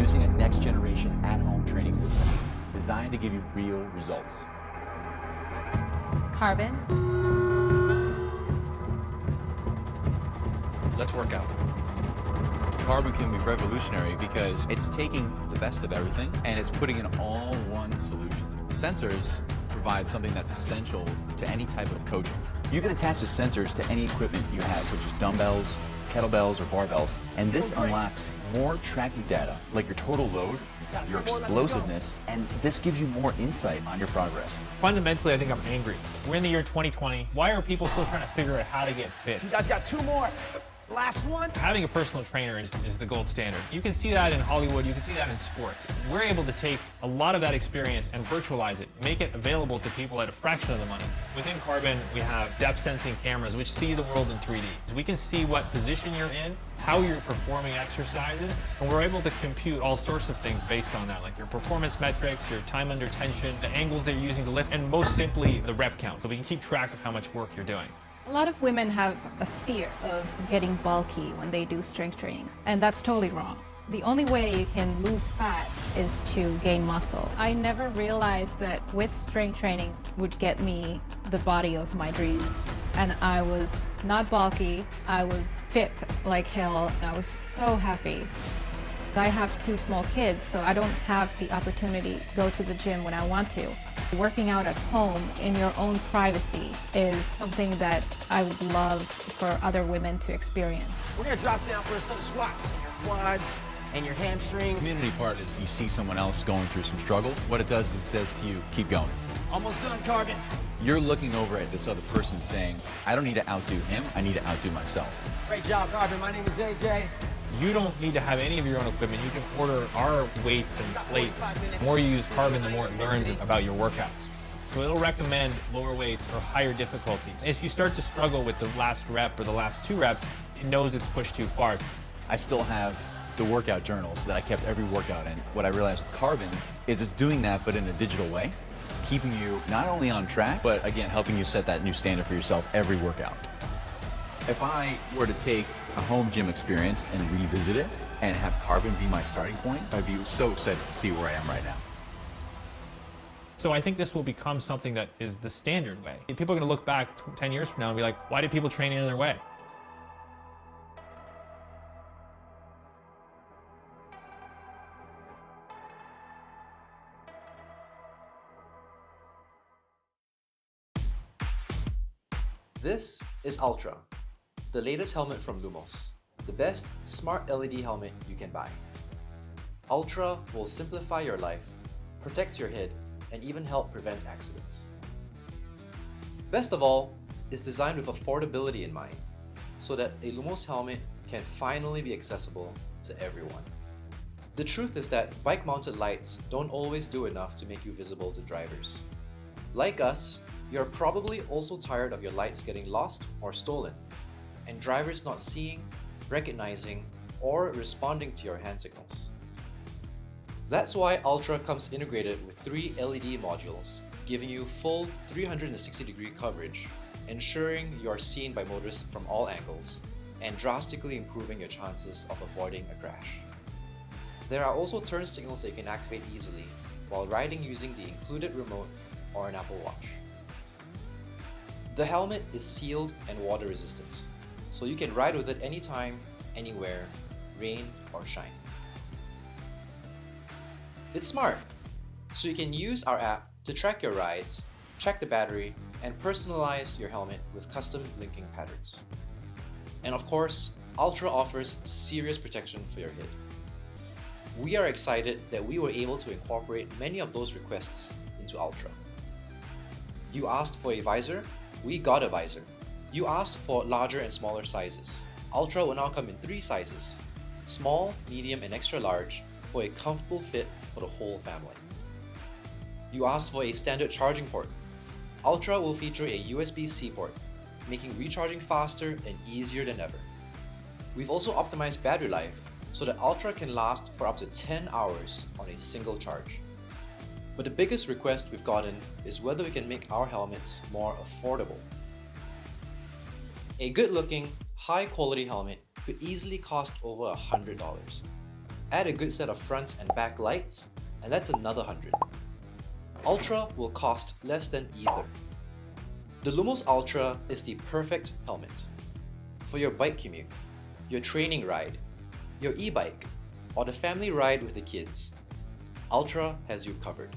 using a next-generation at-home training system designed to give you real results. Carbon. Let's work out. Carbon can be revolutionary because it's taking the best of everything and it's putting in all one solution. Sensors provide something that's essential to any type of coaching. You can attach the sensors to any equipment you have, such as dumbbells, kettlebells, or barbells, and this unlocks more tracking data, like your total load, your explosiveness, and this gives you more insight on your progress. Fundamentally, I think I'm angry. We're in the year 2020. Why are people still trying to figure out how to get fit? You guys got 2 more. Last one. Having a personal trainer is the gold standard. You can see that in Hollywood, you can see that in sports. We're able to take a lot of that experience and virtualize it, make it available to people at a fraction of the money. Within Carbon, we have depth sensing cameras which see the world in 3D. So we can see what position you're in, how you're performing exercises, and we're able to compute all sorts of things based on that, like your performance metrics, your time under tension, the angles that you're using to lift, and most simply, the rep count. So we can keep track of how much work you're doing. A lot of women have a fear of getting bulky when they do strength training, and that's totally wrong. The only way you can lose fat is to gain muscle. I never realized that with strength training would get me the body of my dreams. And I was not bulky, I was fit like hell, and I was so happy. I have 2 small kids, so I don't have the opportunity to go to the gym when I want to. Working out at home in your own privacy is something that I would love for other women to experience. We're gonna drop down for a set of squats. Your quads and your hamstrings. The community part is you see someone else going through some struggle. What it does is it says to you, keep going. Almost done, Carbon. You're looking over at this other person saying, I don't need to outdo him, I need to outdo myself. Great job, Carbon. My name is AJ. You don't need to have any of your own equipment. You can order our weights and plates. The more you use Carbon, the more it learns about your workouts. So it'll recommend lower weights or higher difficulties. If you start to struggle with the last rep or the last 2 reps, it knows it's pushed too far. I still have the workout journals that I kept every workout in. What I realized with Carbon is it's doing that, but in a digital way, keeping you not only on track, but again, helping you set that new standard for yourself every workout. If I were to take a home gym experience and revisit it and have Carbon be my starting point, I'd be so excited to see where I am right now. So I think this will become something that is the standard way. People are going to look back 10 years from now and be like, why did people train any other way? This is Ultra, the latest helmet from Lumos, the best smart LED helmet you can buy. Ultra will simplify your life, protect your head, and even help prevent accidents. Best of all, it's designed with affordability in mind, so that a Lumos helmet can finally be accessible to everyone. The truth is that bike-mounted lights don't always do enough to make you visible to drivers. Like us, you're probably also tired of your lights getting lost or stolen, and drivers not seeing, recognizing, or responding to your hand signals. That's why Ultra comes integrated with 3 LED modules, giving you full 360-degree coverage, ensuring you're seen by motorists from all angles, and drastically improving your chances of avoiding a crash. There are also turn signals that you can activate easily while riding using the included remote or an Apple Watch. The helmet is sealed and water resistant, so you can ride with it anytime, anywhere, rain or shine. It's smart, so you can use our app to track your rides, check the battery, and personalize your helmet with custom linking patterns. And of course, Ultra offers serious protection for your head. We are excited that we were able to incorporate many of those requests into Ultra. You asked for a visor? We got a visor. You asked for larger and smaller sizes. Ultra will now come in 3 sizes: small, medium, and extra large, for a comfortable fit for the whole family. You asked for a standard charging port. Ultra will feature a USB-C port, making recharging faster and easier than ever. We've also optimized battery life so that Ultra can last for up to 10 hours on a single charge. But the biggest request we've gotten is whether we can make our helmets more affordable. A good-looking, high-quality helmet could easily cost over $100. Add a good set of front and back lights, and that's another 100. Ultra will cost less than either. The Lumos Ultra is the perfect helmet for your bike commute, your training ride, your e-bike, or the family ride with the kids. Ultra has you covered.